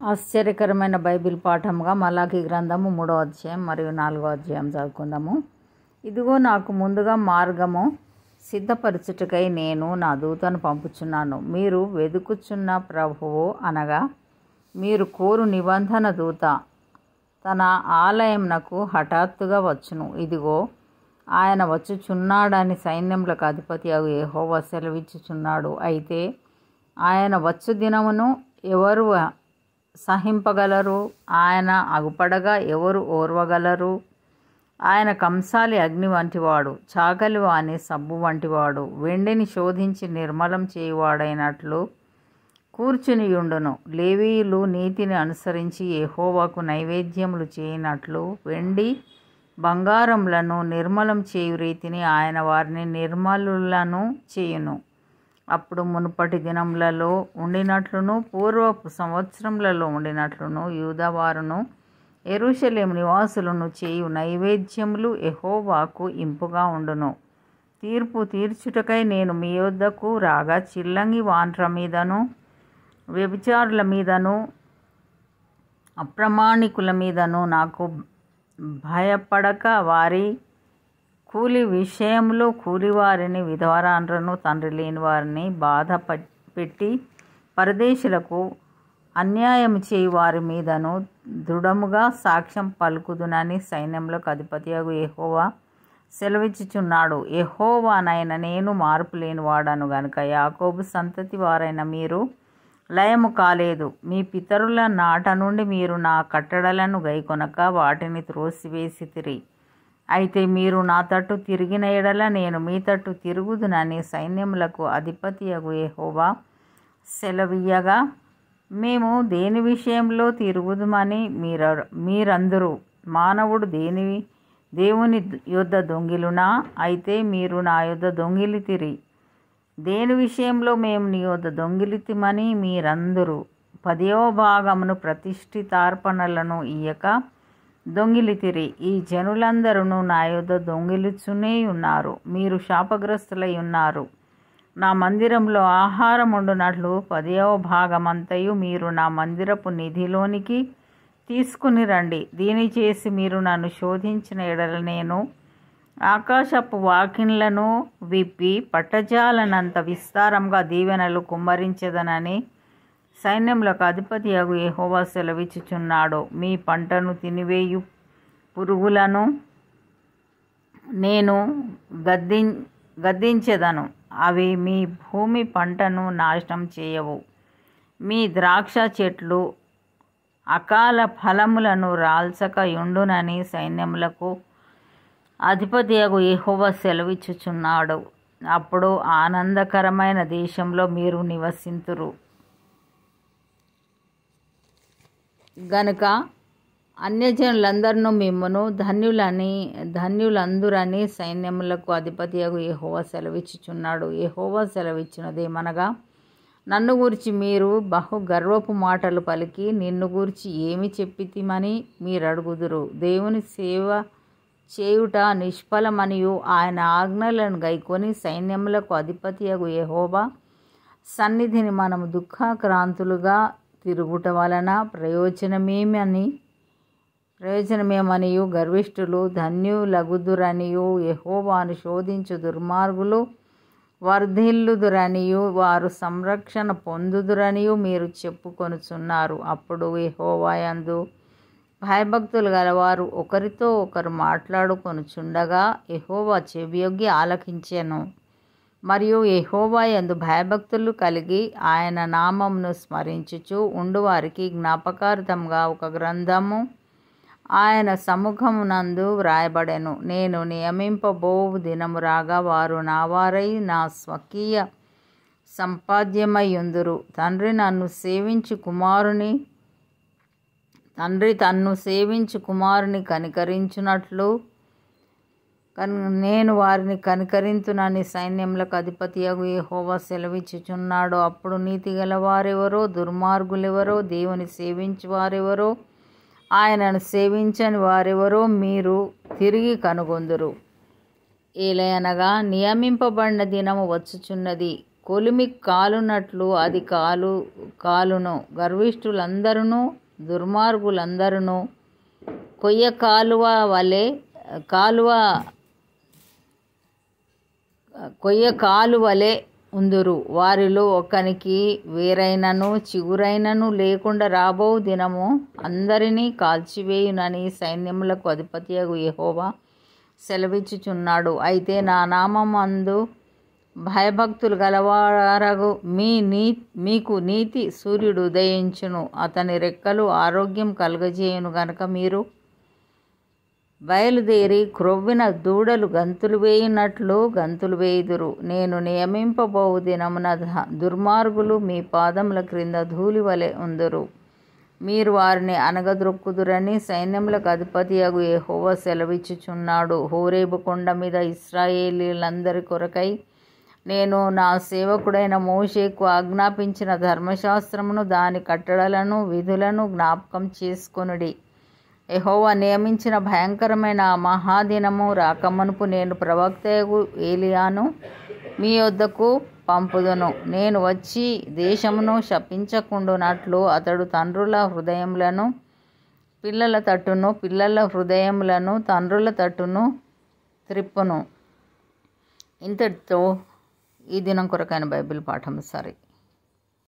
ఆశ్చర్యకరమైన బైబిల్ పాఠంగా మలాకీ గ్రంథము 3వ అధ్యాయం మరియు 4వ అధ్యాయం చదువుకుందాము. ఇదిగో నాకు ముందుగా మార్గము సిద్ధపరచుటకై నేను నా దూతను పంపుచున్నాను. మీరు వెదుకుచున్న ప్రభువు అనగా మీరు కోరు నిబంధన దూత తన ఆలయంనకు హఠాత్తుగా వచ్చును. ఇదిగో ఆయన వచ్చుచున్నాడని సైన్యములకు అధిపతి అగు యెహోవా సెలవిచ్చుచున్నాడు. అయితే ఆయన వచ్చు దినమును ఎవరు సహింపగలరు? ఆయన అగుపడగా ఎవరు ఓర్వగలరు? ఆయన కంసాలి అగ్ని వంటివాడు, చాకలి వాని సబ్బు వంటివాడు, వెండిని శోధించి నిర్మలం చేయువాడైనట్లు కూర్చునియుండును. లేవీయులు నీతిని అనుసరించి యెహోవాకు నైవేద్యములు చేయనట్లు వెండి బంగారములను నిర్మలం చేయు రీతిని ఆయన వారిని నిర్మలులను చేయును. అప్పుడు మునుపటి దినములలో ఉండినట్లును పూర్వపు సంవత్సరములలో ఉండినట్లును యూదావారును యెరూషలేము నివాసులను చేయు నైవేద్యములు యెహోవాకు ఇంపుగా ఉండును. తీర్పు తీర్చుటకై నేను మీ యొద్దకు రాగా చిల్లంగి వాండ్ర మీదను వ్యభిచారుల మీదను అప్రమాణికుల మీదను నాకు భయపడక వారి కూలి విషయంలో కూలివారిని విధవరాండ్రను తండ్రి లేని వారిని బాధ పెట్టి పరదేశులకు అన్యాయం చేయి వారి మీదను దృఢముగా సాక్ష్యం పలుకుదునని సైన్యములకు అధిపతియగు యెహోవా సెలవిచ్చుచున్నాడు. యెహోవానైన నేను మార్పు లేని వాడను గనుక యాకోబు సంతతి వారైన మీరు లయము కాలేదు. మీ పితరుల నాట నుండి మీరు నా కట్టడలను గైకొనక వాటిని త్రోసివేసితిరి. అయితే మీరు నా తట్టు తిరిగిన ఎడల నేను మీ తట్టు తిరుగుదునని సైన్యములకు అధిపతియగు యెహోవా సెలవీయగా, మేము దేని విషయంలో తిరుగుదుమని మీరందరూ మానవుడు దేవుని యొద్ద దొంగిలునా? అయితే మీరు నా యొద్ద దొంగిలితిరి. దేని విషయంలో మేము నీ యొద్ద దొంగిలితిమని మీరందరూ 10వ భాగమును ప్రతిష్ఠితార్పణలను ఇయ్యక దొంగిలితిరి. ఈ జనులందరూ నా యొద్ద దొంగిలుచునే ఉన్నారు. మీరు శాపగ్రస్తులై ఉన్నారు. నా మందిరంలో ఆహారం వండునట్లు 10వ భాగమంతయు మీరు నా మందిరపు నిధిలోనికి తీసుకుని రండి. దీని చేసి మీరు నన్ను శోధించిన ఎడల నేను ఆకాశపు వాకిన్లను విప్పి పట్టజాలనంత విస్తారంగా దీవెనలు కుమ్మరించదనని సైన్యములకు అధిపతియగు యెహోవా సెలవిచ్చుచున్నాడు. మీ పంటను తినివేయు పురుగులను నేను గద్దించెదను. అవి మీ భూమి పంటను నాశనం చేయవు. మీ ద్రాక్ష చెట్లు అకాల ఫలములను రాల్చక యుండునని సైన్యములకు అధిపతియగు యెహోవా సెలవిచ్చుచున్నాడు. అప్పుడు ఆనందకరమైన దేశంలో మీరు నివసింతురు గనుక అన్యజనులందరూ మిమ్మును ధన్యులందురని సైన్యములకు అధిపతియగు యెహోవా సెలవిచ్చుచున్నాడు. యెహోవా సెలవిచ్చినదేమనగా, నన్ను గూర్చి మీరు బహు గర్వపు మాటలు పలికి నిన్ను గూర్చి ఏమి చెప్పితిమని మీరడుగుదురు. దేవుని సేవ చేయుట నిష్ఫలమనియు ఆయన ఆజ్ఞలను గైకొని సైన్యములకు అధిపతియగు యెహోవా సన్నిధిని మనము దుఃఖాక్రాంతులుగా తిరుగుట వలన ప్రయోజనమేమనియు గర్విష్ఠులు ధన్యులగుదురనియు యెహోవాను శోధించు దుర్మార్గులు వర్ధిల్లుదురనియు వారు సంరక్షణ పొందుదురనియు మీరు చెప్పుకొనుచున్నారు. అప్పుడు యెహోవా యందు భయభక్తులు గలవారు ఒకరితో ఒకరు మాట్లాడుకొనుచుండగా యెహోవా చెవియొగ్గి ఆలకించెను. మరియు యెహోవా యందు భయభక్తులు కలిగి ఆయన నామమును స్మరించుచు ఉండువారికి జ్ఞాపకార్థంగా ఒక గ్రంథము ఆయన సముఖమునందు వ్రాయబడెను. నేను నియమింపబోవు దినము రాగా వారు నా వారై నా స్వకీయ సంపాద్యమయ్యుందురు. తండ్రి తన్ను సేవించు కుమారుని కనికరించునట్లు నేను వారిని కనికరింతునని సైన్యములకు అధిపతియగు యెహోవా సెలవిచ్చుచున్నాడు. అప్పుడు నీతిగల వారెవరో దుర్మార్గులెవరో దేవుని సేవించు వారెవరో ఆయనను సేవించని వారెవరో మీరు తిరిగి కనుగొందురు. ఏలయనగా నియమింపబడిన దినము వచ్చుచున్నది, కొలిమి కాలునట్లు అది కాలును. గర్విష్ఠులందరూ దుర్మార్గులందరూ కొయ్య కాలువలే ఉందురు. వారిలో ఒకనికి వేరైనను చిగురైనను లేకుండా రాబో దినము అందరినీ కాల్చివేయునని సైన్యములకు అధిపతియగు యెహోవా సెలవిచ్చుచున్నాడు. అయితే నా నామమందు భయభక్తులు గలవారగు మీకు నీతి సూర్యుడు ఉదయించును. అతని రెక్కలు ఆరోగ్యం కలుగజేయును గనుక మీరు బయలుదేరి క్రొవ్విన దూడలు గంతులు వేయునట్లు గంతులు వేయుదురు. నేను నియమింపబోవు దినమున దుర్మార్గులు మీ పాదముల క్రింద ధూళి వలె ఉందురు. మీరు వారిని అనగద్రొక్కుదురని సైన్యములకు అధిపతియగు యెహోవా సెలవిచ్చుచున్నాడు. హోరేబు కొండ మీద ఇశ్రాయేలీయులందరి కొరకై నేను నా సేవకుడైన మోషేకు ఆజ్ఞాపించిన ధర్మశాస్త్రమును దాని కట్టడలను విధులను జ్ఞాపకం చేసుకొనుడి. యెహోవా నియమించిన భయంకరమైన ఆ మహాదినము రాకమునుపు నేను ప్రవక్తయగు ఏలియాను మీ యొద్దకు పంపుదును. నేను వచ్చి దేశమును శపించకుండునట్లు అతడు తండ్రుల హృదయములను పిల్లల తట్టును, పిల్లల హృదయములను తండ్రుల తట్టును త్రిప్పును. ఇంతటితో ఈ దినం కొరకైన బైబిల్ పాఠం సరే.